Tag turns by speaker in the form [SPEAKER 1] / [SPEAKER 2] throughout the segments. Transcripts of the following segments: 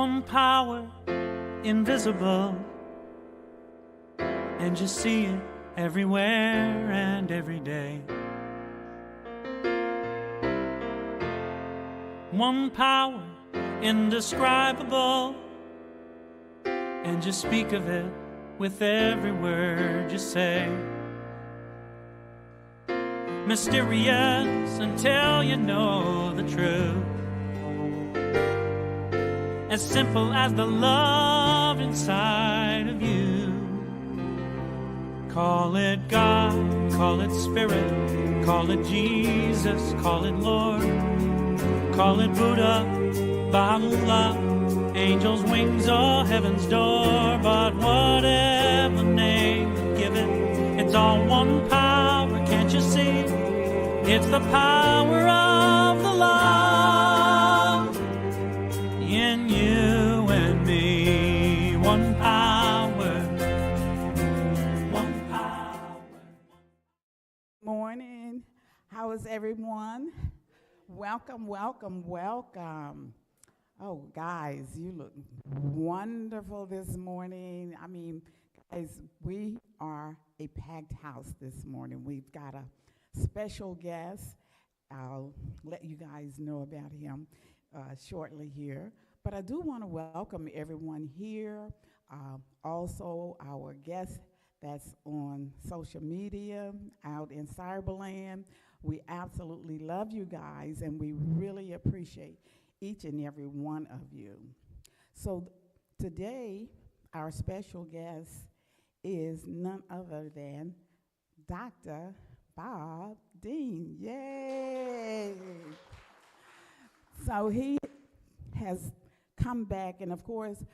[SPEAKER 1] One power, invisible, and you see it everywhere and every day. One power, indescribable, and you speak of it with every word you say. Mysterious until you know the truth. As simple as the love inside of you. Call it God, call it Spirit, call it Jesus, call it Lord, call it Buddha, Baha'u'llah, angels' wings or heaven's door. But whatever name you give it, it's all one power, can't you see? It's the power of the love in you and me. One power, one power.
[SPEAKER 2] Morning. How is everyone? Welcome, welcome, welcome. Oh, guys, you look wonderful this morning. I mean, guys, we are a packed house this morning. We've got a special guest. I'll let you guys know about him shortly here. But I do want to welcome everyone here. Also, our guest that's on social media, out in cyberland. We absolutely love you guys, and we really appreciate each and every one of you. So today, our special guest is none other than Dr. Bob Deen. Yay! So he has come back, and of course,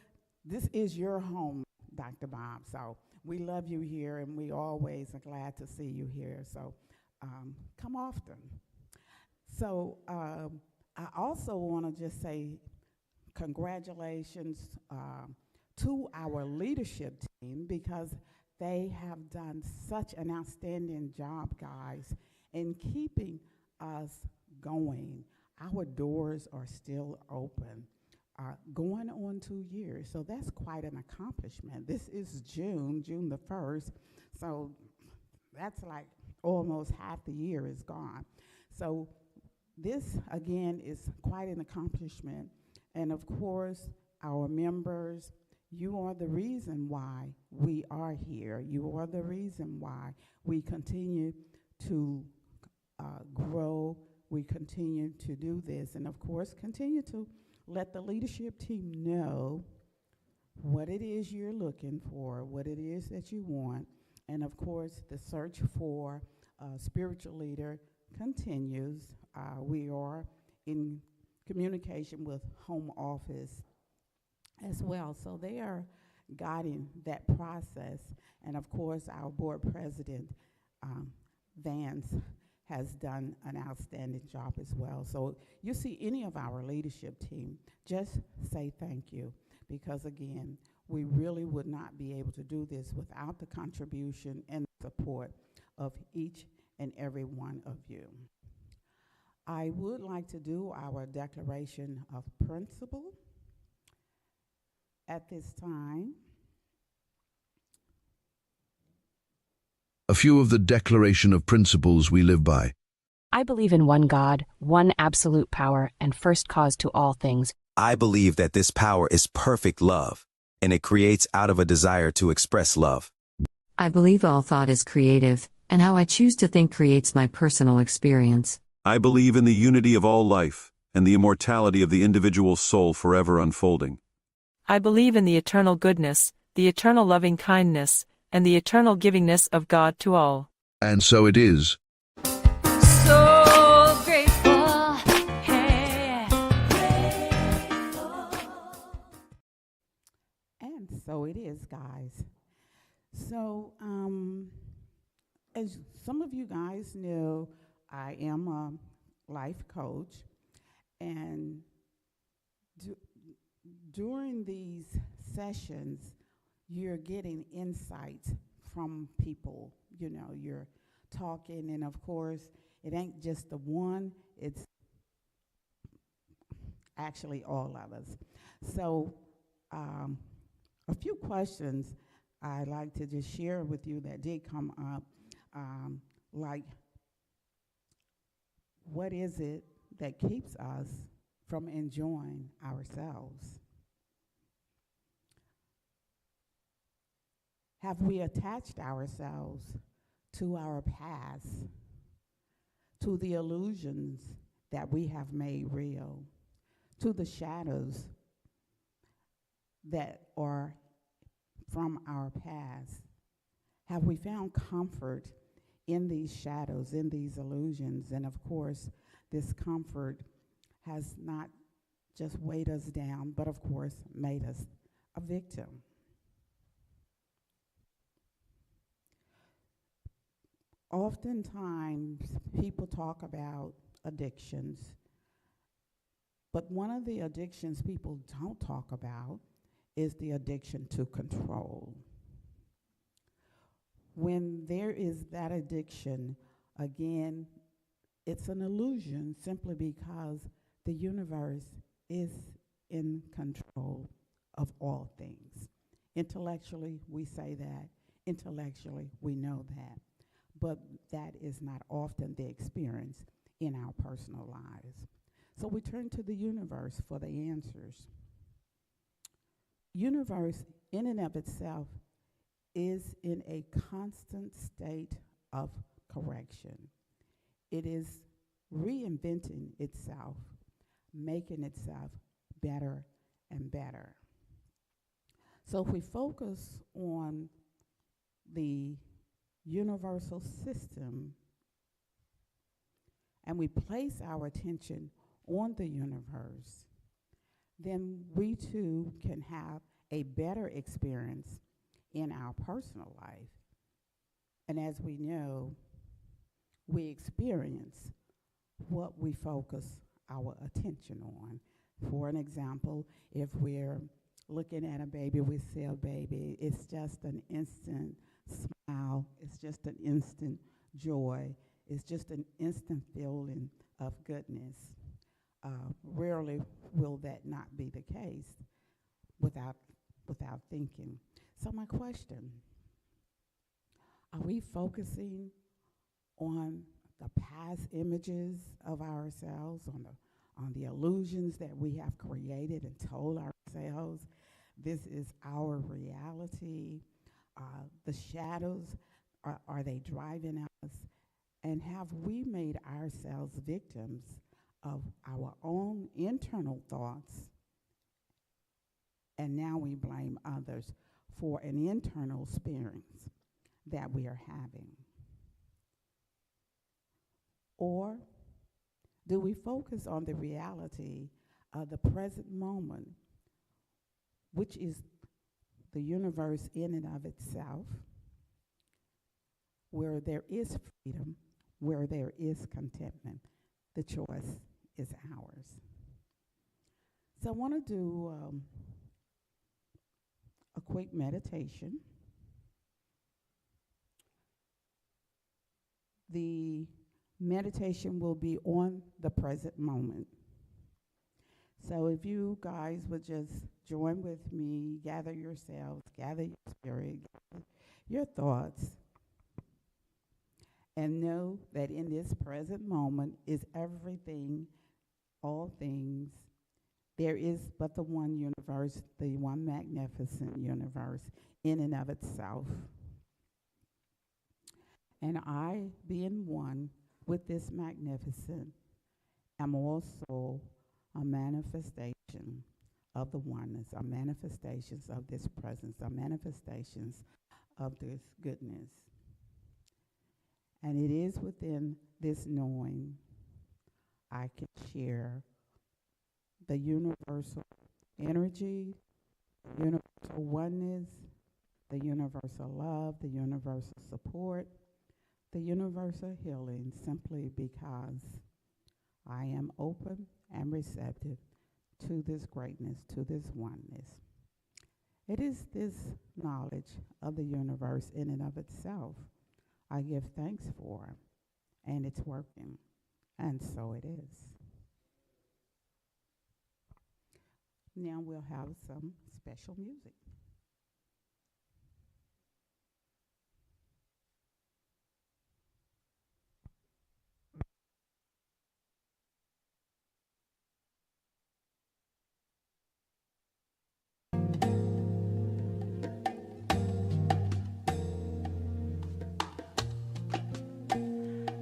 [SPEAKER 2] this is your home, Dr. Bob. So we love you here, and we always are glad to see you here. So come often. So I also want to just say congratulations to our leadership team, because they have done such an outstanding job, guys, in keeping us going. Our doors are still open, going on 2 years, so that's quite an accomplishment. This is June the 1st, so that's like almost half the year is gone. So this, again, is quite an accomplishment. And of course, our members, you are the reason why we are here. You are the reason why we continue to grow. We continue to do this. And of course, continue to let the leadership team know what it is you're looking for, what it is that you want. And of course, the search for a spiritual leader continues. We are in communication with home office as well. So they are guiding that process. And of course, our board president, Vance, has done an outstanding job as well. So you see any of our leadership team, just say thank you. Because again, we really would not be able to do this without the contribution and support of each and every one of you. I would like to do our declaration of principle at this time.
[SPEAKER 3] A few of the declaration of principles we live by.
[SPEAKER 4] I believe in one God, one absolute power, and first cause to all things.
[SPEAKER 5] I believe that this power is perfect love, and it creates out of a desire to express love.
[SPEAKER 6] I believe all thought is creative, and how I choose to think creates my personal experience.
[SPEAKER 7] I believe in the unity of all life, and the immortality of the individual soul forever unfolding.
[SPEAKER 8] I believe in the eternal goodness, the eternal loving kindness, and the eternal givingness of God to all.
[SPEAKER 3] And so it is.
[SPEAKER 8] So grateful, hey.
[SPEAKER 2] And so it is, guys. So, as some of you guys know, I am a life coach, and during these sessions, you're getting insights from people. You know, you're talking, and of course, it ain't just the one, it's actually all of us. So um, a few questions I'd like to just share with you that did come up, like, what is it that keeps us from enjoying ourselves? Have we attached ourselves to our past, to the illusions that we have made real, to the shadows that are from our past? Have we found comfort in these shadows, in these illusions? And of course, this comfort has not just weighed us down, but of course, made us a victim. Oftentimes, people talk about addictions, but one of the addictions people don't talk about is the addiction to control. When there is that addiction, again, it's an illusion simply because the universe is in control of all things. Intellectually, we say that. Intellectually, we know that. But that is not often the experience in our personal lives. So we turn to the universe for the answers. Universe, in and of itself, is in a constant state of correction. It is reinventing itself, making itself better and better. So if we focus on the universal system and we place our attention on the universe, then we too can have a better experience in our personal life. And as we know, we experience what we focus our attention on. For an example, if we're looking at a baby, we see a baby, it's just an instant smile, it's just an instant joy, it's just an instant feeling of goodness. Rarely will that not be the case without thinking. So my question, are we focusing on the past images of ourselves, on the illusions that we have created and told ourselves this is our reality? The shadows, are they driving us? And have we made ourselves victims of our own internal thoughts? And now we blame others for an internal experience that we are having. Or do we focus on the reality of the present moment, which is the universe in and of itself, where there is freedom, where there is contentment? The choice is ours. So I want to do a quick meditation. The meditation will be on the present moment. So if you guys would just join with me, gather yourselves, gather your spirit, gather your thoughts, and know that in this present moment is everything, all things. There is but the one universe, the one magnificent universe in and of itself. And I, being one with this magnificent, am also a manifestation of the oneness, a manifestations of this presence, a manifestations of this goodness. And it is within this knowing I can share the universal energy, universal oneness, the universal love, the universal support, the universal healing, simply because I am open and receptive to this greatness, to this oneness. It is this knowledge of the universe in and of itself I give thanks for, and it's working, and so it is. Now we'll have some special music.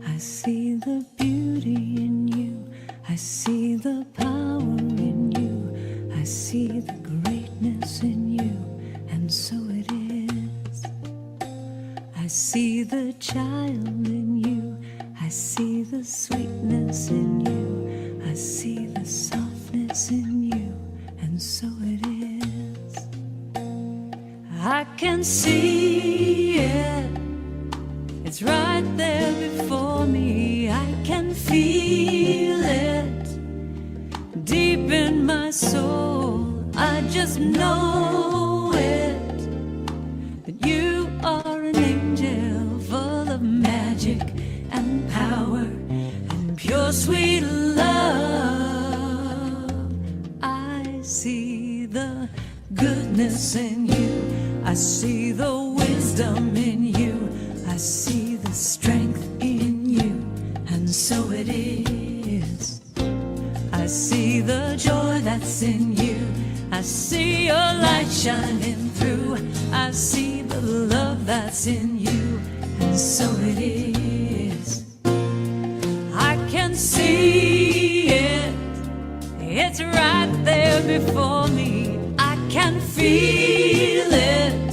[SPEAKER 9] I see the beauty in you. I see the power in you. I see the greatness in you, and so it is. I see the child in you. I see the sweetness in you. I see the softness in you, and so it is. I can see it. It's right there before me. I can feel it deep in my soul. I just know it, that you are an angel full of magic and power and pure sweet love. I see the goodness in you. I see the wisdom in you. I see the strength in you, and so it is. I see the joy that's in you. I see your light shining through. I see the love that's in you, and so it is. I can see it. It's right there before me. I can feel it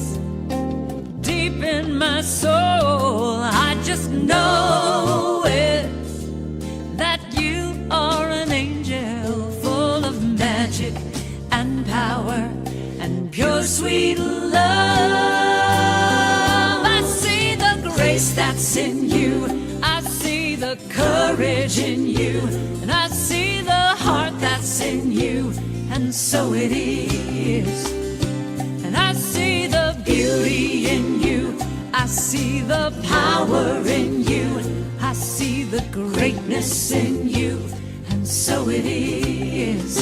[SPEAKER 9] deep in my soul. I just know it, that you are an angel full of magic and power and pure sweet love. I see the grace that's in you. I see the courage in you. And I see the heart that's in you. And so it is. And I see the beauty in you. I see the power in you. I see the greatness in you. And so it is.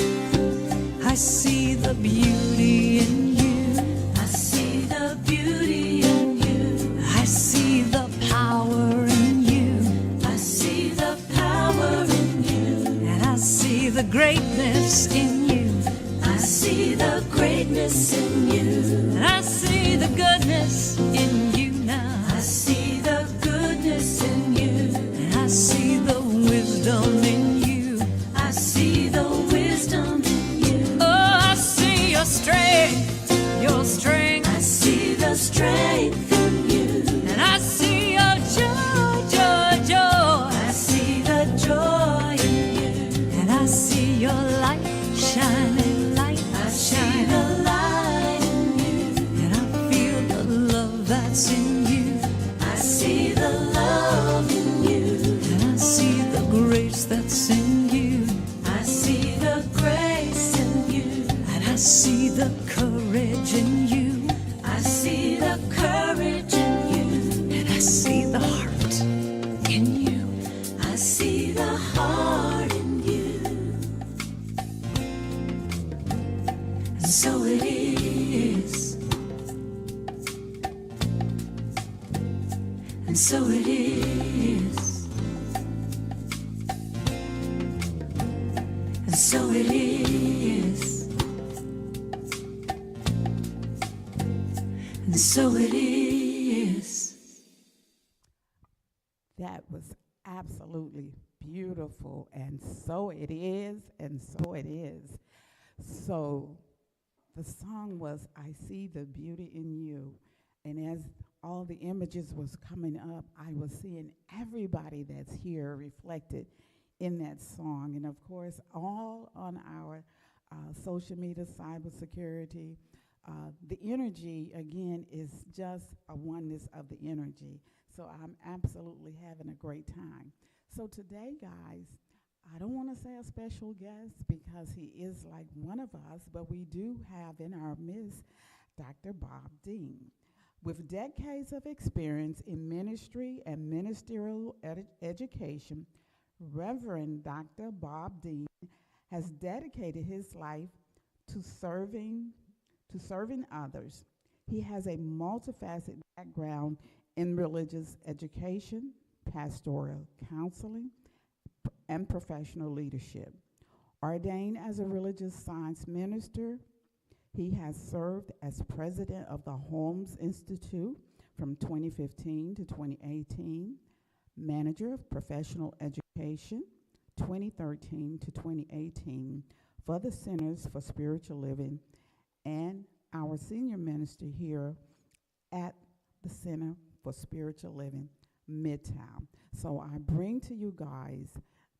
[SPEAKER 9] I see the beauty in you. I see the beauty in you. I see the power in you. I see the power in you. And I see the greatness in you. I see the greatness in you. And I see the goodness in you now. I see the goodness in you. And I see the wisdom in you. I see the wisdom in you. Oh, I see your strength, your strength. I see the strength in you. And I see your joy, joy, joy. I see the joy in you. And I see your light shining, light. I see the light in you. And I feel the love that's in you. I see the love in you. And I see the grace that's in you. I see the grace in you. And I see the courage in you. I see the courage in you. And I see the heart in you. I see the heart in you. And so it is. And so it is. And so it is. And so it is.
[SPEAKER 2] That was absolutely beautiful, and so it is, and so it is. So the song was I See the Beauty in You, and as all the images was coming up, I was seeing everybody that's here reflected in that song. And of course, all on our social media, cybersecurity. The energy, again, is just a oneness of the energy. So I'm absolutely having a great time. So today, guys, I don't want to say a special guest because he is like one of us, but we do have in our midst Dr. Bob Deen. With decades of experience in ministry and ministerial education, Reverend Dr. Bob Deen has dedicated his life to serving to serving others. He has a multifaceted background in religious education, pastoral counseling, and professional leadership. Ordained as a religious science minister, he has served as president of the Holmes Institute from 2015 to 2018, manager of professional education 2013 to 2018 for the Centers for Spiritual Living, and our senior minister here at the Center for Spiritual Living, Midtown. So I bring to you guys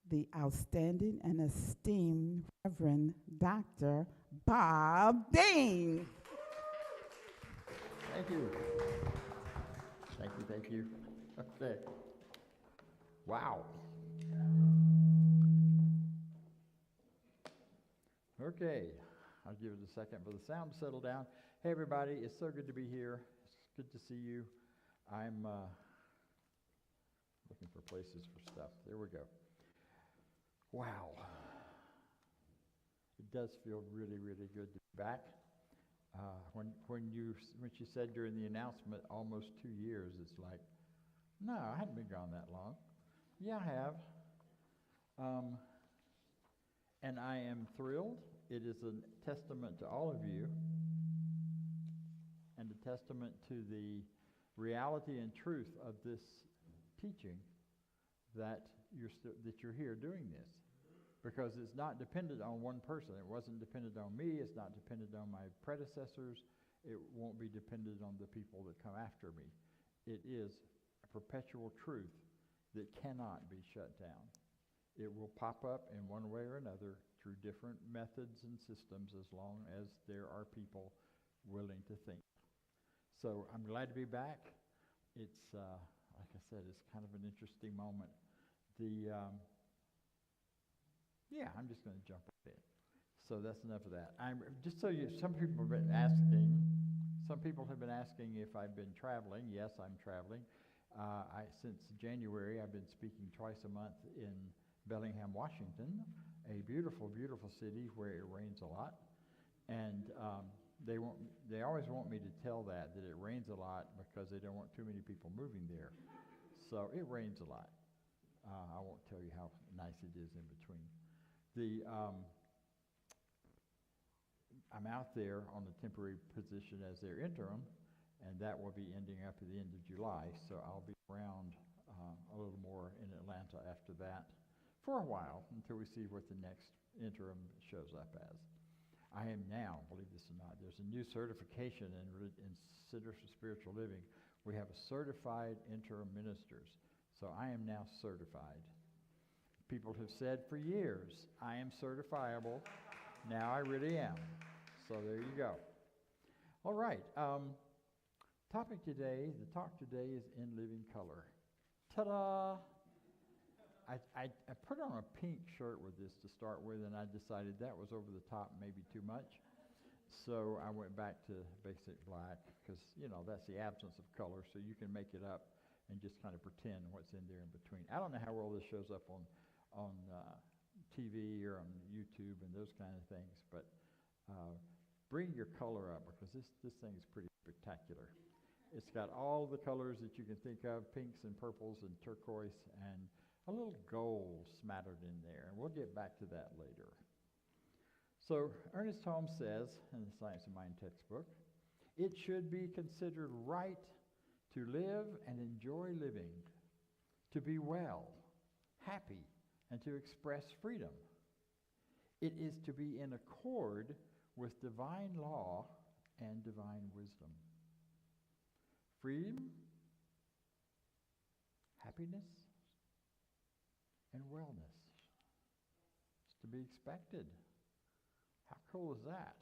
[SPEAKER 2] the outstanding and esteemed Reverend Dr. Bob Deen.
[SPEAKER 10] Thank you. Thank you, thank you. Okay. Wow. Okay, I'll give it a second for the sound to settle down. Hey everybody, it's so good to be here. It's good to see you. I'm looking for places for stuff. There we go. Wow. It does feel really, really good to be back. When she said during the announcement almost 2 years, it's like, no, I hadn't been gone that long. Yeah, I have. And I am thrilled. It is a testament to all of you and a testament to the reality and truth of this teaching that you're here doing this. Because it's not dependent on one person. It wasn't dependent on me. It's not dependent on my predecessors. It won't be dependent on the people that come after me. It is a perpetual truth that cannot be shut down. It will pop up in one way or another through different methods and systems as long as there are people willing to think. So I'm glad to be back. It's, like I said, it's kind of an interesting moment. Yeah, I'm just going to jump right in. So that's enough of that. Some people have been asking if I've been traveling. Yes, I'm traveling. Since January, I've been speaking twice a month in Bellingham, Washington, a beautiful, beautiful city where it rains a lot. And they always want me to tell that it rains a lot because they don't want too many people moving there. So it rains a lot. I won't tell you how nice it is in between. I'm out there on a temporary position as their interim, and that will be ending up at the end of July, so I'll be around a little more in Atlanta after that for a while until we see what the next interim shows up as. I am now, believe this or not, there's a new certification in Centers for Spiritual Living. We have a certified interim ministers, so I am now certified. People have said for years, I am certifiable. Now I really am. So there you go. All right. The talk today is in living color. Ta-da! I put on a pink shirt with this to start with, and I decided that was over the top, maybe too much. So I went back to basic black because, that's the absence of color, so you can make it up and just kind of pretend what's in there in between. I don't know how well this shows up on TV or on YouTube and those kind of things, but bring your color up because this thing is pretty spectacular. It's got all the colors that you can think of, pinks and purples and turquoise, and a little gold smattered in there, and we'll get back to that later. So Ernest Holmes says in the Science of Mind textbook, it should be considered right to live and enjoy living, to be well, happy, and to express freedom. It is to be in accord with divine law and divine wisdom. Freedom, happiness, and wellness. It's to be expected. How cool is that?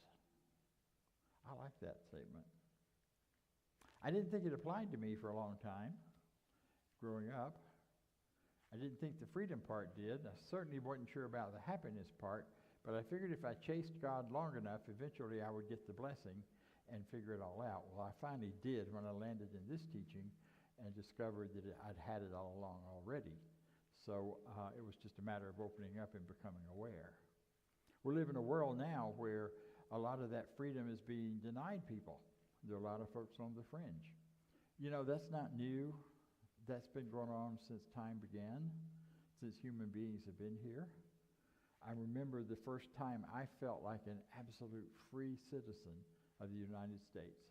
[SPEAKER 10] I like that statement. I didn't think it applied to me for a long time growing up. I didn't think the freedom part did. I certainly wasn't sure about the happiness part, but I figured if I chased God long enough, eventually I would get the blessing and figure it all out. Well, I finally did when I landed in this teaching and discovered that I'd had it all along already. So it was just a matter of opening up and becoming aware. We live in a world now where a lot of that freedom is being denied people. There are a lot of folks on the fringe. You know, that's not new. That's been going on since time began, since human beings have been here. I remember the first time I felt like an absolute free citizen of the United States.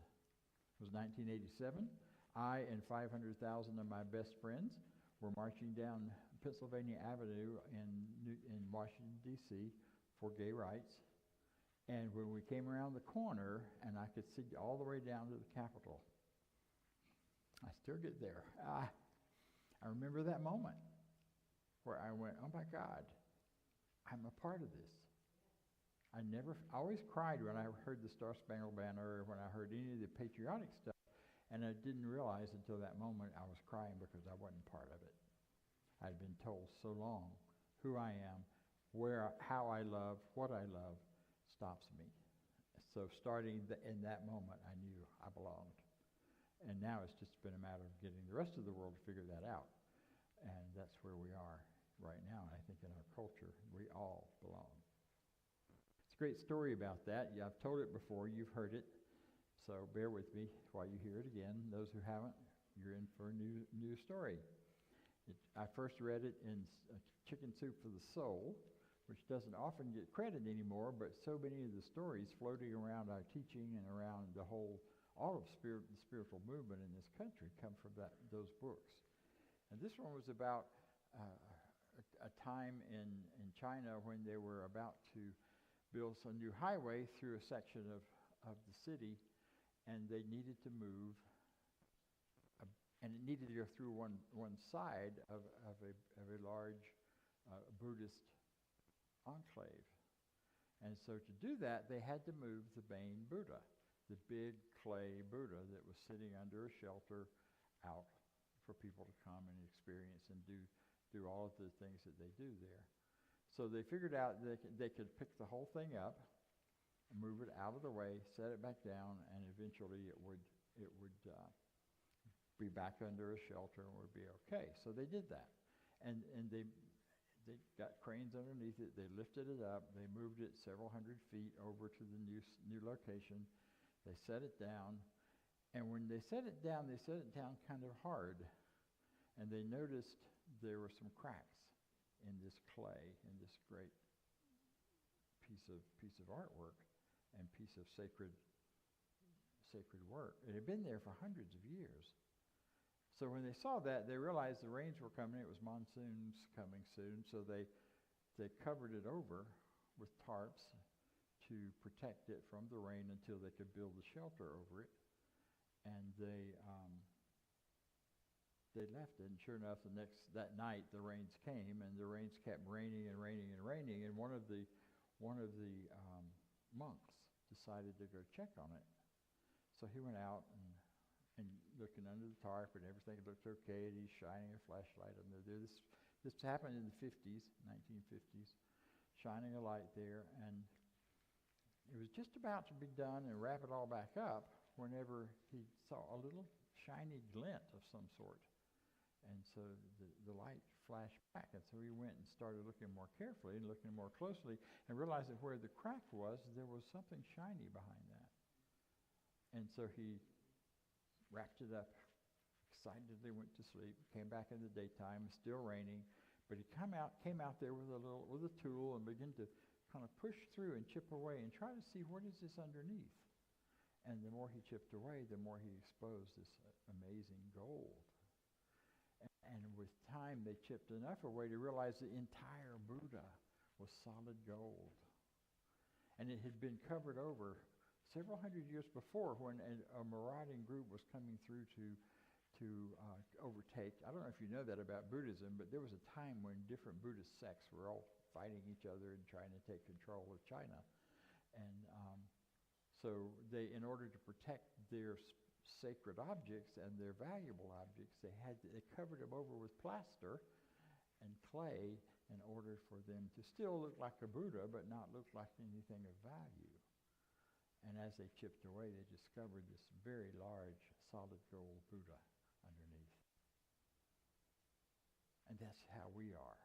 [SPEAKER 10] It was 1987. I and 500,000 of my best friends were marching down Pennsylvania Avenue in Washington, D.C. for gay rights. And when we came around the corner, and I could see all the way down to the Capitol, I still get there. I remember that moment where I went, oh my God, I'm a part of this. I always cried when I heard the Star-Spangled Banner, or when I heard any of the patriotic stuff, and I didn't realize until that moment I was crying because I wasn't part of it. I'd been told so long who I am, how I love, what I love, stops me. So starting in that moment, I knew I belonged. And now it's just been a matter of getting the rest of the world to figure that out. And that's where we are right now. I think in our culture, we all belong. It's a great story about that. Yeah, I've told it before. You've heard it. So bear with me while you hear it again. Those who haven't, you're in for a new story. I first read it in Chicken Soup for the Soul, which doesn't often get credit anymore, but so many of the stories floating around our teaching and around all of the spiritual movement in this country come from those books. And this one was about a time in China when they were about to build a new highway through a section of the city, and they needed to move, and it needed to go through one side of a large Buddhist enclave. And so to do that, they had to move the main Buddha, the big clay Buddha that was sitting under a shelter out for people to come and experience and do all of the things that they do there. So they figured out they could pick the whole thing up, move it out of the way, set it back down, and eventually it would be back under a shelter and would be okay. So they did that, and they got cranes underneath it. They lifted it up. They moved it several hundred feet over to the new location. They set it down, and when they set it down kind of hard, and they noticed there were some cracks in this clay, in this great piece of artwork and piece of sacred work. It had been there for hundreds of years. So when they saw that, they realized the rains were coming. It was monsoons coming soon, so they covered it over with tarps to protect it from the rain until they could build a shelter over it. And they left it, and sure enough, that night the rains came, and the rains kept raining and raining and raining. And one of the monks decided to go check on it. So he went out and looking under the tarp, and everything looked okay, and he's shining a flashlight on there. This happened in the 1950s, shining a light there, and it was just about to be done and wrap it all back up whenever he saw a little shiny glint of some sort. And so the light flashed back, and so he went and started looking more carefully and looking more closely and realized that where the crack was, there was something shiny behind that. And so he wrapped it up, excitedly went to sleep, came back in the daytime, still raining, but he came out there with a tool and began to kind of push through and chip away and try to see what is this underneath. And the more he chipped away, the more he exposed this amazing gold. And with time, they chipped enough away to realize the entire Buddha was solid gold. And it had been covered over several hundred years before when a marauding group was coming through to overtake. I don't know if you know that about Buddhism, but there was a time when different Buddhist sects were all fighting each other and trying to take control of China. And so they, in order to protect their sacred objects and their valuable objects, they covered them over with plaster and clay in order for them to still look like a Buddha but not look like anything of value. And as they chipped away, they discovered this very large solid gold Buddha underneath. And that's how we are.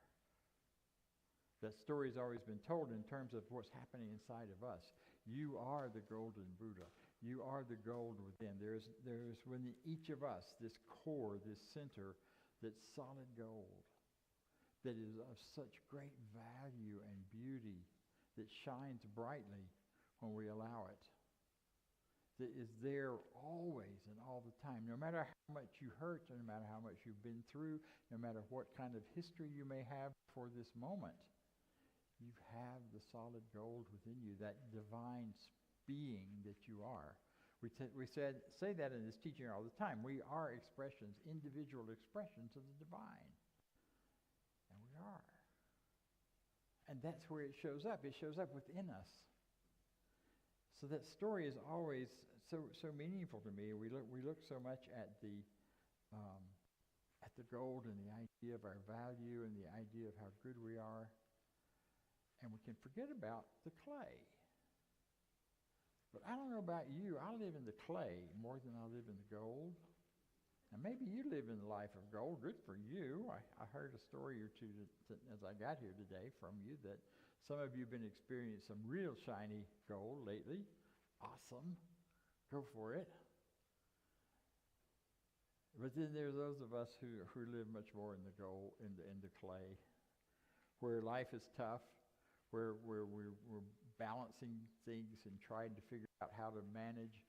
[SPEAKER 10] That story's always been told in terms of what's happening inside of us. You are the golden Buddha. You are the gold within. There's within each of us this core, this center, that's solid gold, that is of such great value and beauty, that shines brightly when we allow it, that is there always and all the time, no matter how much you hurt, no matter how much you've been through, no matter what kind of history you may have for this moment. You have the solid gold within you, that divine being that you are. We say that in this teaching all the time. We are expressions, individual expressions of the divine. And we are. And that's where it shows up. It shows up within us. So that story is always so meaningful to me. We look so much at the gold and the idea of our value and the idea of how good we are. And we can forget about the clay. But I don't know about you. I live in the clay more than I live in the gold. And maybe you live in the life of gold. Good for you. I heard a story or two as I got here today from you that some of you have been experiencing some real shiny gold lately. Awesome. Go for it. But then there are those of us who live much more in the gold, in the clay, where life is tough, where we're balancing things and trying to figure out how to manage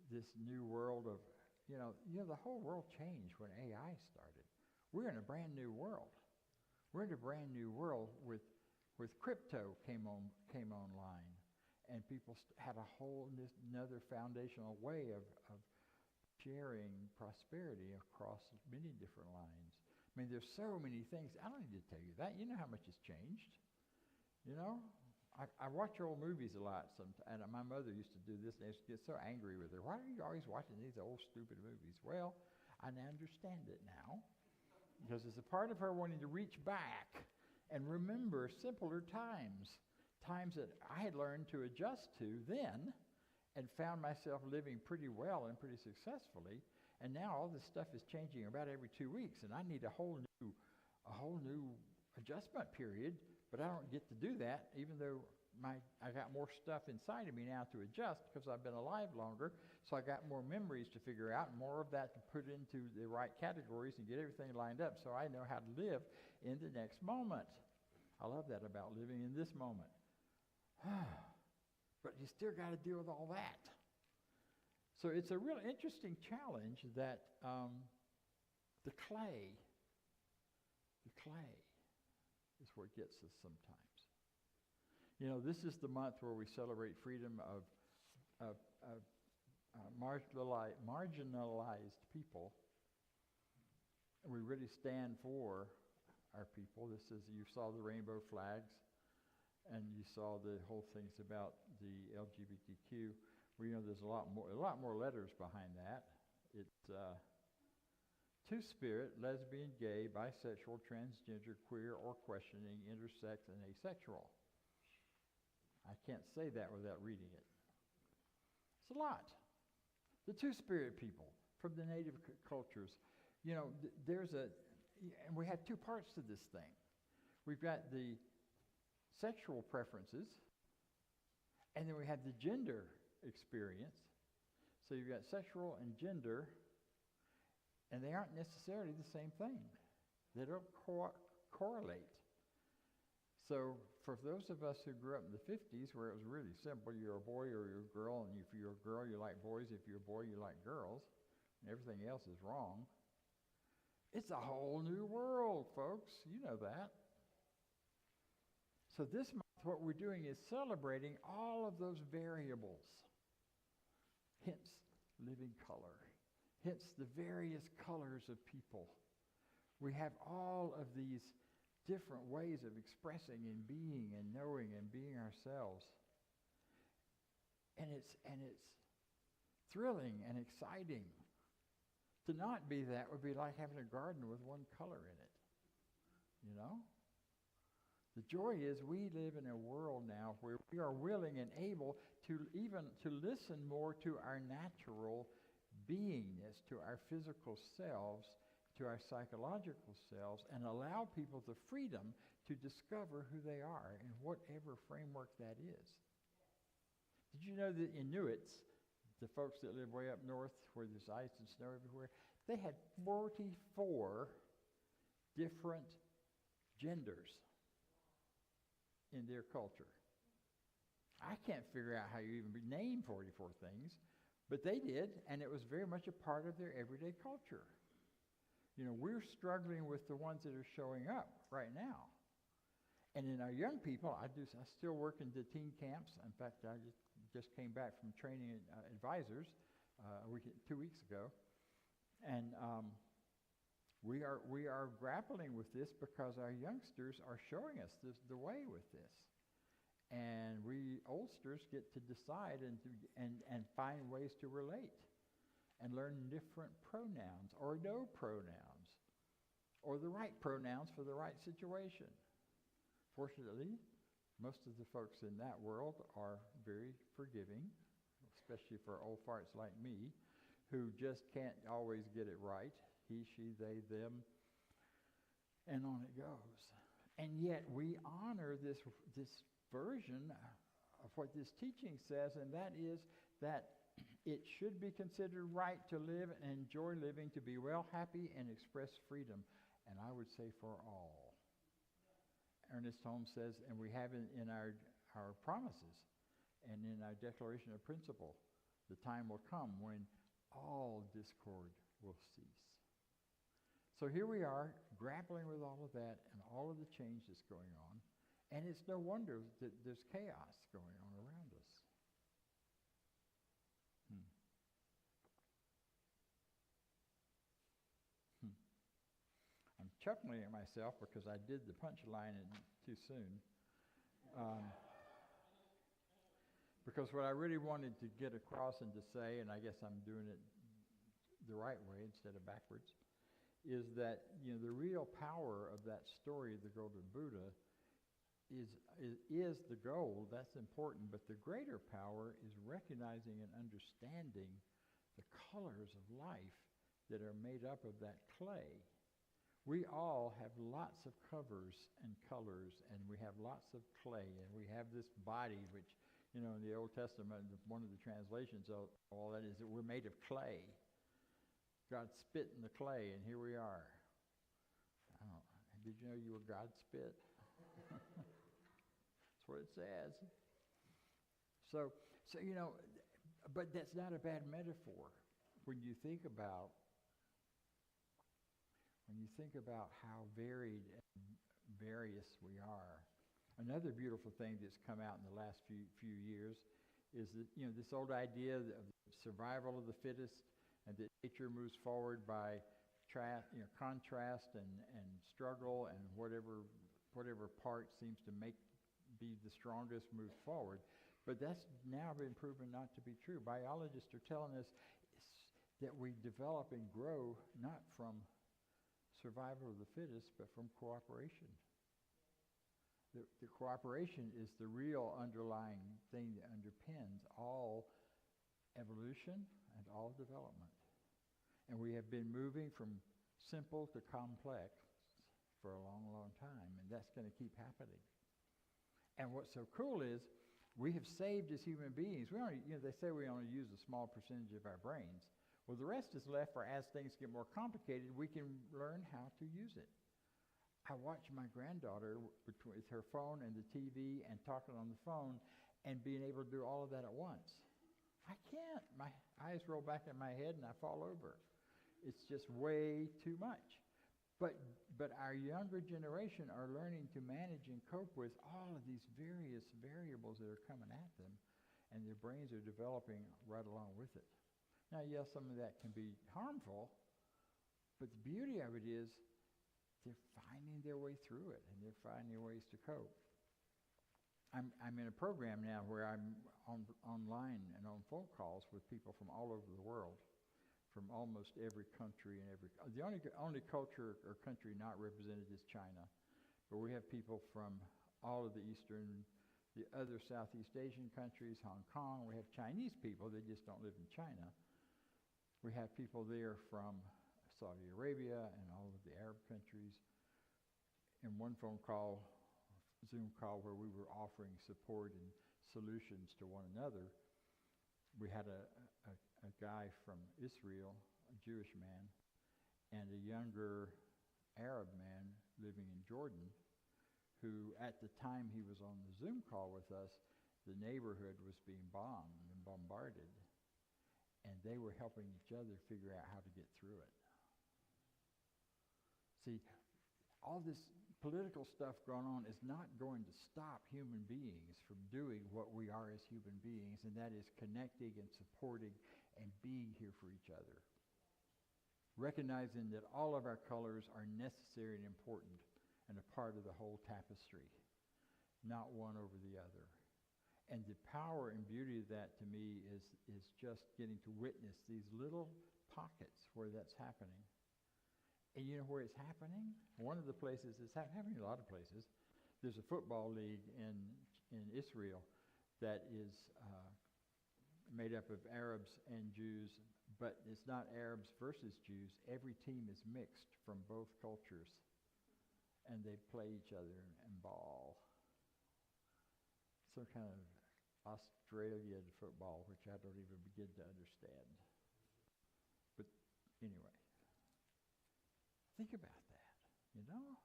[SPEAKER 10] this new world of, you know, the whole world changed when AI started. We're in a brand new world. We're in a brand new world with crypto came online, and people had a whole another foundational way of sharing prosperity across many different lines. I mean, there's so many things. I don't need to tell you that. You know how much has changed. You know, I watch old movies a lot, and my mother used to do this, and I used to get so angry with her. Why are you always watching these old stupid movies? Well, I understand it now, because it's a part of her wanting to reach back and remember simpler times that I had learned to adjust to then, and found myself living pretty well and pretty successfully. And now all this stuff is changing about every 2 weeks, and I need a whole new adjustment period. But I don't get to do that, even though I got more stuff inside of me now to adjust because I've been alive longer. So I got more memories to figure out, and more of that to put into the right categories and get everything lined up so I know how to live in the next moment. I love that about living in this moment. But you still got to deal with all that. So it's a real interesting challenge that the clay is what gets us sometimes. You know, this is the month where we celebrate freedom of marginalized people. And we really stand for our people. This is, you saw the rainbow flags, and you saw the whole things about the LGBTQ. We know there's a lot more letters behind that. It's two-spirit, lesbian, gay, bisexual, transgender, queer, or questioning, intersex, and asexual. I can't say that without reading it. It's a lot. The two-spirit people from the native cultures. You know, and we have two parts to this thing. We've got the sexual preferences, and then we have the gender experience. So you've got sexual and gender, and they aren't necessarily the same thing. They don't correlate. So for those of us who grew up in the 50s, where it was really simple, you're a boy or you're a girl, and if you're a girl, you like boys. If you're a boy, you like girls, and everything else is wrong. It's a whole new world, folks. You know that. So this month, what we're doing is celebrating all of those variables. Hence, living color. Hence, the various colors of people. We have all of these different ways of expressing and being and knowing and being ourselves. And it's thrilling and exciting. To not be that would be like having a garden with one color in it. You know? The joy is we live in a world now where we are willing and able to listen more to our natural beingness, to our physical selves, to our psychological selves, and allow people the freedom to discover who they are in whatever framework that is. Did you know that Inuits, the folks that live way up north where there's ice and snow everywhere, they had 44 different genders in their culture. I can't figure out how you even name 44 things, but they did, and it was very much a part of their everyday culture. You know, we're struggling with the ones that are showing up right now. And in our young people, I still work in the teen camps. In fact, I just came back from training advisors 2 weeks ago. And we are grappling with this because our youngsters are showing us the way with this. And we oldsters get to decide and find ways to relate and learn different pronouns or no pronouns or the right pronouns for the right situation. Fortunately, most of the folks in that world are very forgiving, especially for old farts like me, who just can't always get it right. He, she, they, them, and on it goes. And yet we honor this version of what this teaching says, and that is that it should be considered right to live and enjoy living, to be well, happy, and express freedom. And I would say for all. Ernest Holmes says, and we have in our promises and in our Declaration of Principle, the time will come when all discord will cease. So here we are, grappling with all of that and all of the change that's going on, and it's no wonder that there's chaos going on around us. I'm chuckling at myself because I did the punchline too soon. Because what I really wanted to get across and to say, and I guess I'm doing it the right way instead of backwards, is that the real power of that story of the Golden Buddha is the goal. That's important, but the greater power is recognizing and understanding the colors of life that are made up of that clay. We all have lots of covers and colors, and we have lots of clay, and we have this body, which, in the Old Testament, one of the translations of all that is that we're made of clay. God spit in the clay, and here we are. Did you know you were God spit? That's what it says. So but that's not a bad metaphor when you think about how varied and various we are. Another beautiful thing that's come out in the last few years is that, this old idea of survival of the fittest, and that nature moves forward by contrast and struggle, and whatever part seems to be the strongest moves forward. But that's now been proven not to be true. Biologists are telling us that we develop and grow not from survival of the fittest, but from cooperation. The cooperation is the real underlying thing that underpins all evolution and all development. And we have been moving from simple to complex for a long, long time, and that's going to keep happening. And what's so cool is we have saved as human beings. We only, they say we only use a small percentage of our brains. Well, the rest is left for as things get more complicated, we can learn how to use it. I watch my granddaughter with her phone and the TV and talking on the phone and being able to do all of that at once. I can't. My eyes roll back in my head and I fall over. It's just way too much. But our younger generation are learning to manage and cope with all of these various variables that are coming at them, and their brains are developing right along with it. Now, yes, some of that can be harmful, but the beauty of it is they're finding their way through it, and they're finding ways to cope. I'm in a program now where I'm online and on phone calls with people from all over the world, from almost every country and the only culture or country not represented is China, but we have people from all of the other Southeast Asian countries, Hong Kong. We have Chinese people, they just don't live in China. We have people there from Saudi Arabia and all of the Arab countries. In one Zoom call where we were offering support and solutions to one another. We had a guy from Israel, a Jewish man, and a younger Arab man living in Jordan, who at the time he was on the Zoom call with us, the neighborhood was being bombed and bombarded, and they were helping each other figure out how to get through it. See, all this political stuff going on is not going to stop human beings from doing what we are as human beings, and that is connecting and supporting and being here for each other. Recognizing that all of our colors are necessary and important and a part of the whole tapestry, not one over the other. And the power and beauty of that to me is just getting to witness these little pockets where that's happening. And you know where it's happening? One of the places it's happening, a lot of places. There's a football league in Israel that is made up of Arabs and Jews, but it's not Arabs versus Jews. Every team is mixed from both cultures, and they play each other and ball. Some kind of Australian football, which I don't even begin to understand. But anyway, think about that, you know?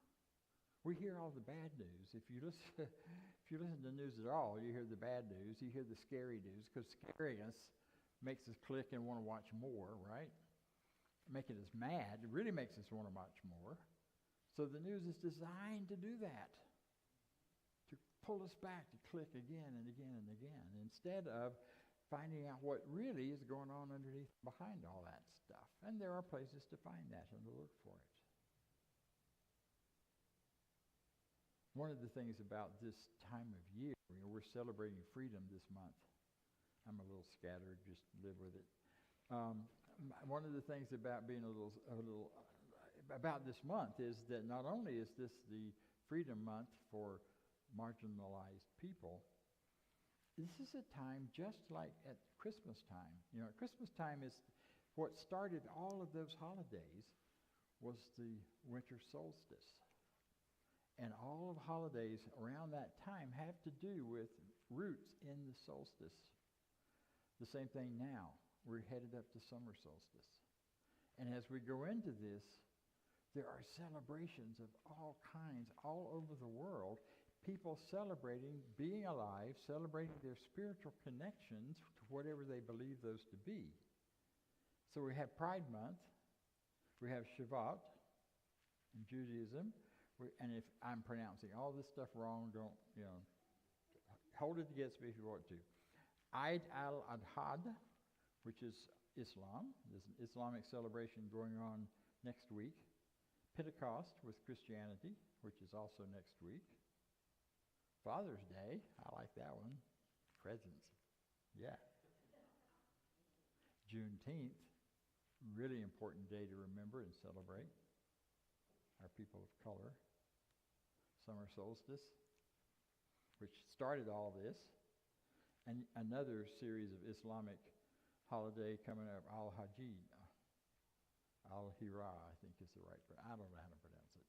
[SPEAKER 10] We hear all the bad news. If you listen to the news at all, you hear the bad news, you hear the scary news, because scaring us makes us click and want to watch more, right? Making us mad, it really makes us want to watch more. So the news is designed to do that, to pull us back, to click again and again and again, instead of finding out what really is going on underneath, behind all that stuff. And there are places to find that and to look for it. One of the things about this time of year, we're celebrating freedom this month. I'm a little scattered, just live with it. One of the things about being a little about this month is that not only is this the Freedom Month for marginalized people, this is a time just like at Christmas time. You know, at Christmas time is what started all of those holidays was the winter solstice. And all of holidays around that time have to do with roots in the solstice. The same thing now. We're headed up to summer solstice. And as we go into this, there are celebrations of all kinds all over the world. People celebrating being alive, celebrating their spiritual connections to whatever they believe those to be. So we have Pride Month. We have Shavuot in Judaism. And if I'm pronouncing all this stuff wrong, don't, hold it against me if you want to. Eid al-Adha, which is Islam. There's an Islamic celebration going on next week. Pentecost with Christianity, which is also next week. Father's Day, I like that one. Presents, yeah. Juneteenth, really important day to remember and celebrate. Our people of color. Summer solstice, which started all this, and another series of Islamic holiday coming up, Al-Hajj, Al-Hira, I think is the right, but I don't know how to pronounce it.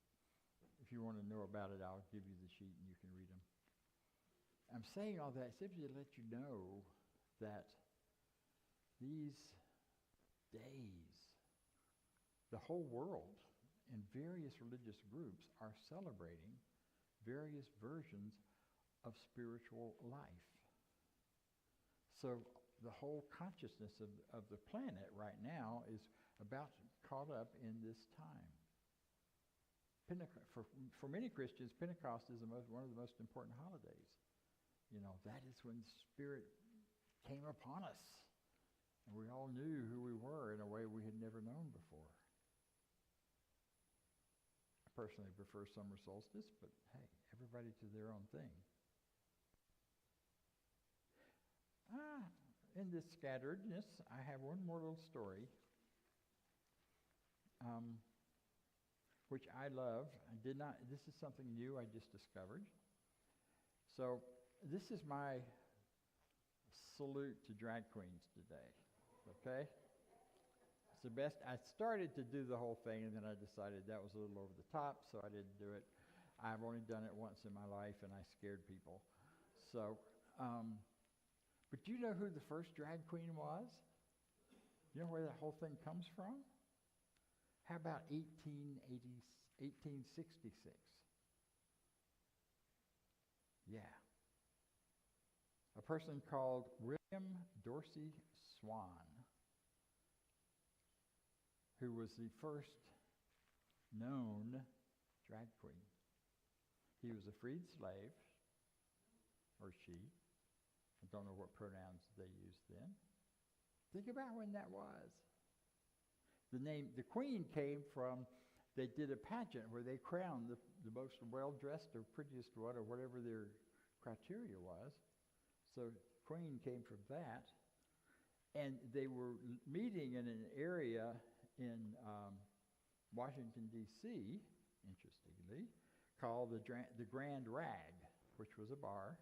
[SPEAKER 10] If you want to know about it, I'll give you the sheet and you can read them. I'm saying all that simply to let you know that these days, the whole world and various religious groups are celebrating various versions of spiritual life. So the whole consciousness of the planet right now is about caught up in this time. For many Christians, Pentecost is one of the most important holidays. You know, that is when the Spirit came upon us. And we all knew who we were in a way we had never known before. Personally prefer summer solstice, but hey, everybody to their own thing. In this scatteredness, I have one more little story, which I love. This is something new I just discovered. So this is my salute to drag queens today, okay? The best. I started to do the whole thing, and then I decided that was a little over the top, so I didn't do it. I've only done it once in my life, and I scared people. So But do you know who the first drag queen was? You know where that whole thing comes from? How about 1866? Yeah. A person called William Dorsey Swan, who was the first known drag queen. He was a freed slave, or she. I don't know what pronouns they used then. Think about when that was. The queen came from, they did a pageant where they crowned the most well-dressed or prettiest one, or whatever their criteria was. So queen came from that. And they were meeting in an area in Washington, D.C., interestingly, called the Grand Rag, which was a bar.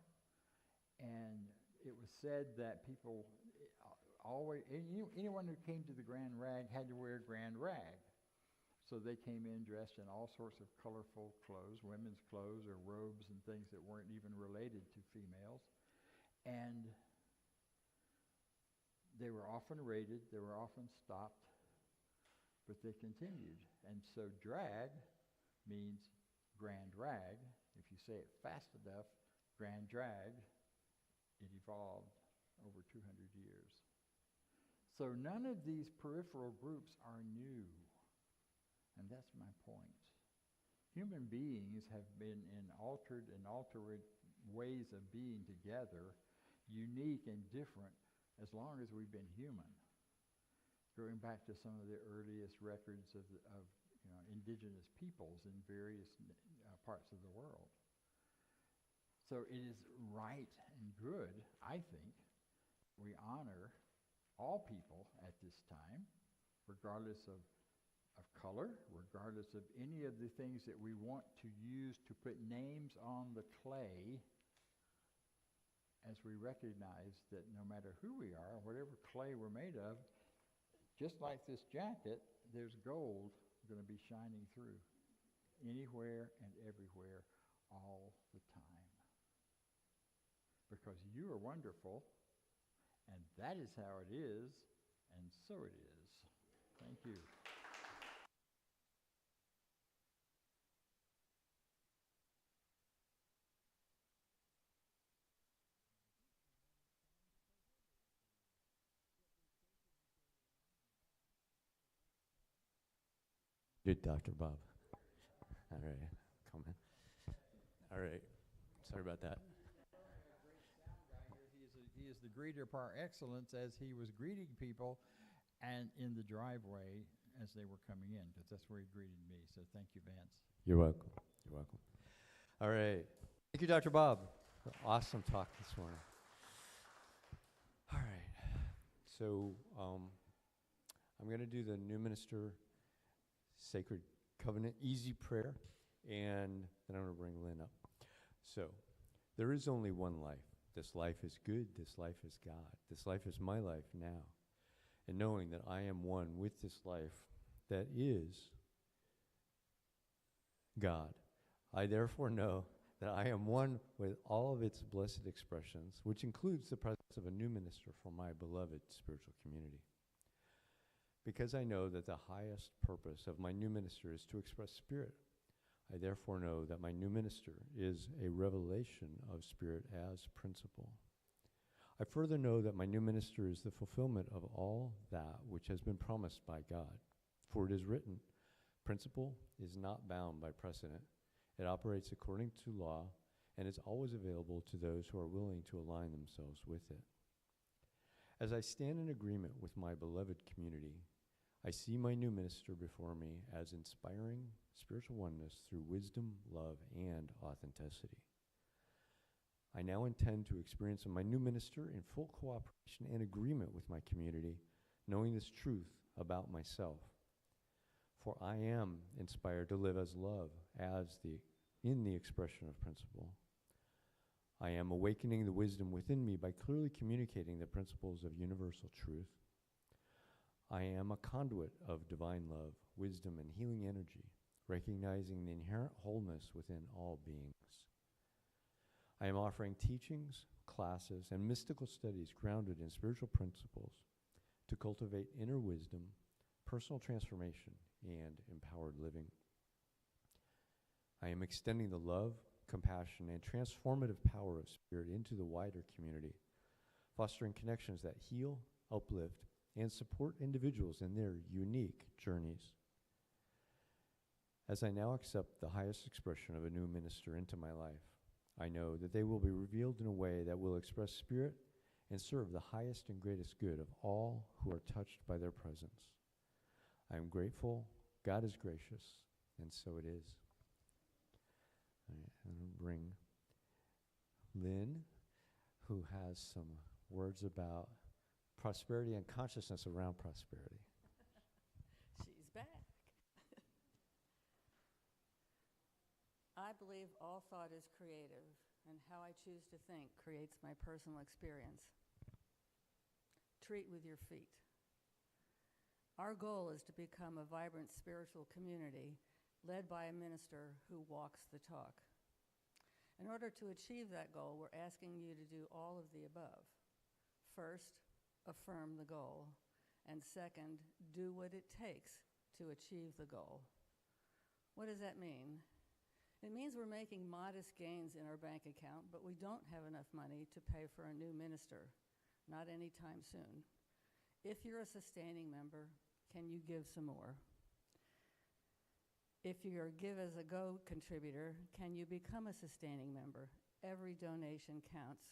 [SPEAKER 10] And it was said that people always, anyone who came to the Grand Rag had to wear Grand Rag. So they came in dressed in all sorts of colorful clothes, women's clothes or robes and things that weren't even related to females. And they were often raided, they were often stopped, but they continued. And so drag means Grand Rag. If you say it fast enough, Grand Drag, it evolved over 200 years. So none of these peripheral groups are new. And that's my point. Human beings have been in altered and altered ways of being together, unique and different, as long as we've been human. Going back to some of the earliest records of indigenous peoples in various parts of the world. So it is right and good, I think, we honor all people at this time, regardless of color, regardless of any of the things that we want to use to put names on the clay, as we recognize that no matter who we are, whatever clay we're made of, just like this jacket, there's gold going to be shining through anywhere and everywhere all the time. Because you are wonderful, and that is how it is, and so it is. Thank you.
[SPEAKER 11] Good, Dr. Bob. All right, come in. All right, sorry about that.
[SPEAKER 10] He is the greeter par excellence, as he was greeting people and in the driveway as they were coming in, because that's where he greeted me. So thank you, Vance.
[SPEAKER 11] You're welcome. You're welcome. All right. Thank you, Dr. Bob. Awesome talk this morning. All right. So I'm going to do the new minister Sacred Covenant Easy Prayer, and then I'm going to bring Lynn up. So, there is only one life. This life is good. This life is God. This life is my life now. And knowing that I am one with this life that is God, I therefore know that I am one with all of its blessed expressions, which includes the presence of a new minister for my beloved spiritual community. Because I know that the highest purpose of my new minister is to express Spirit, I therefore know that my new minister is a revelation of Spirit as principle. I further know that my new minister is the fulfillment of all that which has been promised by God. For it is written, principle is not bound by precedent. It operates according to law and is always available to those who are willing to align themselves with it. As I stand in agreement with my beloved community, I see my new minister before me as inspiring spiritual oneness through wisdom, love, and authenticity. I now intend to experience my new minister in full cooperation and agreement with my community, knowing this truth about myself. For I am inspired to live as love, in the expression of principle. I am awakening the wisdom within me by clearly communicating the principles of universal truth. I am a conduit of divine love, wisdom, and healing energy, recognizing the inherent wholeness within all beings. I am offering teachings, classes, and mystical studies grounded in spiritual principles to cultivate inner wisdom, personal transformation, and empowered living. I am extending the love, compassion, and transformative power of Spirit into the wider community, fostering connections that heal, uplift, and support individuals in their unique journeys. As I now accept the highest expression of a new minister into my life, I know that they will be revealed in a way that will express Spirit and serve the highest and greatest good of all who are touched by their presence. I am grateful, God is gracious, and so it is. All right, I'm going to bring Lynn, who has some words about prosperity and consciousness around prosperity.
[SPEAKER 12] She's back. I believe all thought is creative, and how I choose to think creates my personal experience. Treat with your feet. Our goal is to become a vibrant spiritual community led by a minister who walks the talk. In order to achieve that goal, we're asking you to do all of the above. First, affirm the goal, and second, do what it takes to achieve the goal. What does that mean? It means we're making modest gains in our bank account, but we don't have enough money to pay for a new minister, not anytime soon. If you're a sustaining member, can you give some more? If you're a Give as a Go contributor, can you become a sustaining member? Every donation counts,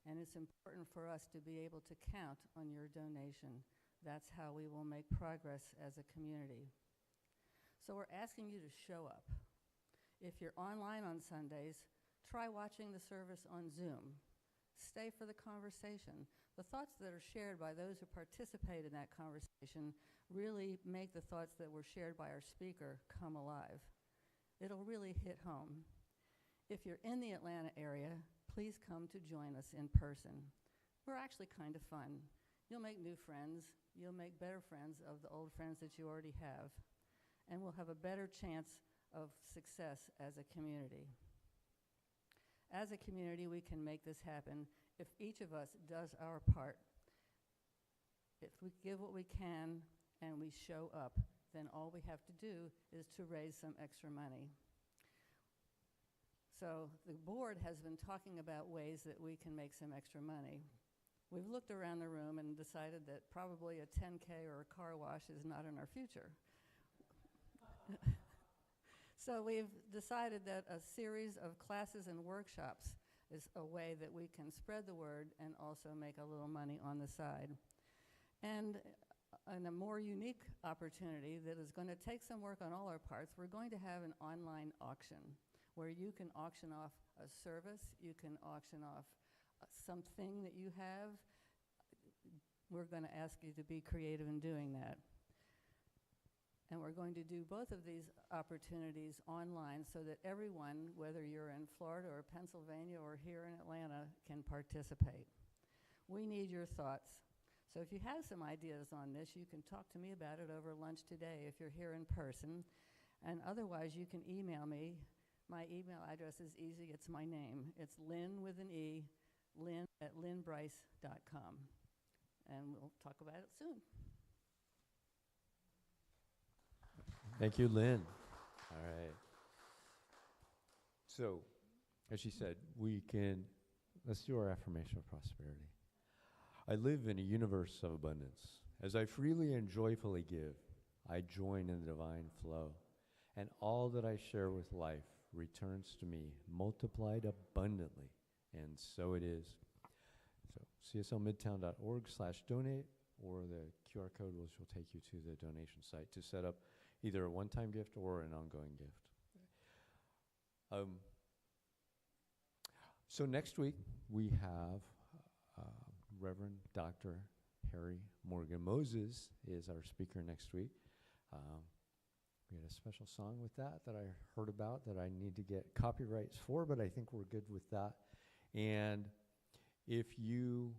[SPEAKER 12] and it's important for us to be able to count on your donation. That's how we will make progress as a community. So we're asking you to show up. If you're online on Sundays, try watching the service on Zoom. Stay for the conversation. The thoughts that are shared by those who participate in that conversation really make the thoughts that were shared by our speaker come alive. It'll really hit home. If you're in the Atlanta area, please come to join us in person. We're actually kind of fun. You'll make new friends. You'll make better friends of the old friends that you already have. And we'll have a better chance of success as a community. As a community, we can make this happen if each of us does our part. If we give what we can and we show up, then all we have to do is to raise some extra money. So the board has been talking about ways that we can make some extra money. We've looked around the room and decided that probably a 10K or a car wash is not in our future. So we've decided that a series of classes and workshops is a way that we can spread the word and also make a little money on the side. And a more unique opportunity that is going to take some work on all our parts, we're going to have an online auction where you can auction off a service, you can auction off something that you have. We're going to ask you to be creative in doing that. And we're going to do both of these opportunities online so that everyone, whether you're in Florida or Pennsylvania or here in Atlanta, can participate. We need your thoughts. So if you have some ideas on this, you can talk to me about it over lunch today if you're here in person. And otherwise, you can email me. My email address is easy. It's my name. It's Lynn with an E, lynn@lynnbryce.com. And we'll talk about it soon.
[SPEAKER 11] Thank you, Lynn. All right. So, as she said, let's do our affirmation of prosperity. I live in a universe of abundance. As I freely and joyfully give, I join in the divine flow, and all that I share with life returns to me, multiplied abundantly, and so it is. So, cslmidtown.org/donate, or the QR code will take you to the donation site to set up either a one-time gift or an ongoing gift. So next week, we have Reverend Dr. Harry Morgan Moses is our speaker next week. We had a special song with that I heard about that I need to get copyrights for, but I think we're good with that. And if you,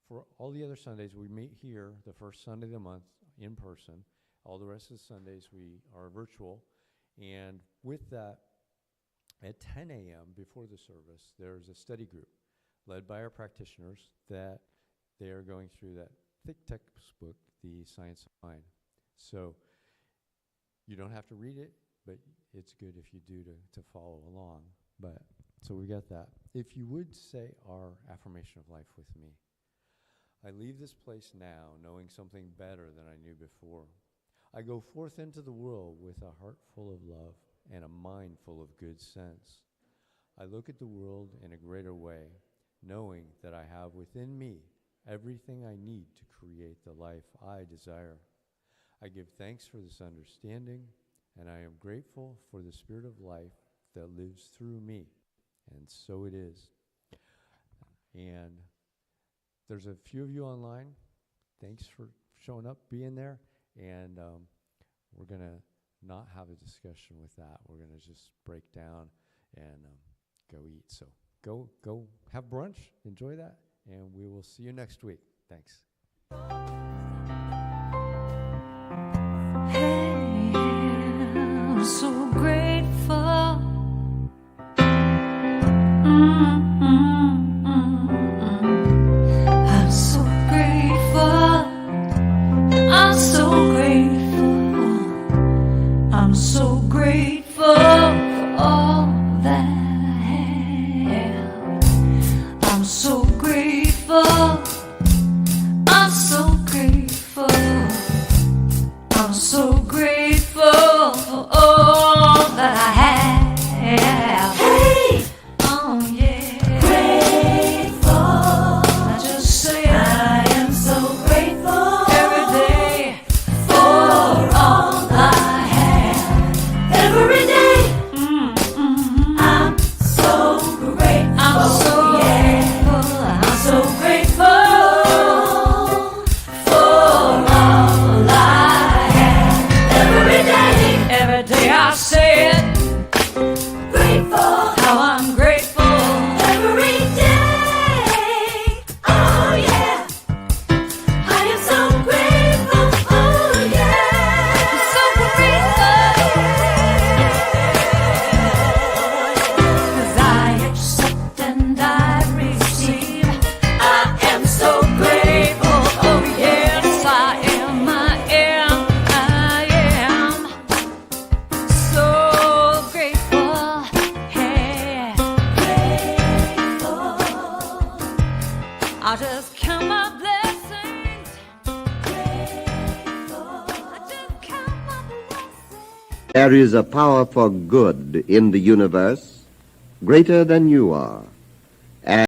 [SPEAKER 11] for all the other Sundays, we meet here the first Sunday of the month in person. All the rest of the Sundays we are virtual. And with that, At 10 a.m. before the service, there's a study group led by our practitioners that they are going through that thick textbook, The Science of Mind. So you don't have to read it, but it's good if you do to follow along. But so we got that. If you would say our affirmation of life with me. I leave this place now knowing something better than I knew before. I go forth into the world with a heart full of love and a mind full of good sense. I look at the world in a greater way, knowing that I have within me everything I need to create the life I desire. I give thanks for this understanding, and I am grateful for the spirit of life that lives through me. And so it is. And there's a few of you online. Thanks for showing up, being there. And we're going to not have a discussion with that. We're going to just break down and go eat. So go have brunch, enjoy that, and we will see you next week. Thanks.
[SPEAKER 9] Hey, I'm so grateful. I'm so grateful. I'm so grateful. I'm so grateful for all that I have. I'm so grateful. I'm so grateful. I'm so grateful for all that I have. Hey! Oh yeah. Grateful. I just say I am so grateful every day for all I have. Every day. I'm so grateful. I'm so grateful. I'm so grateful for all I have. Every day I say it. Grateful. How I'm grateful. Every day. Oh yeah. I am so grateful. Oh yeah. I'm so grateful. 'Cause I accept and I receive. I am so grateful. Oh yes, I am. I am so grateful. Hey, grateful. I just count my blessings. Grateful. I just count my blessings.
[SPEAKER 13] There is a power for good in the universe greater than you are.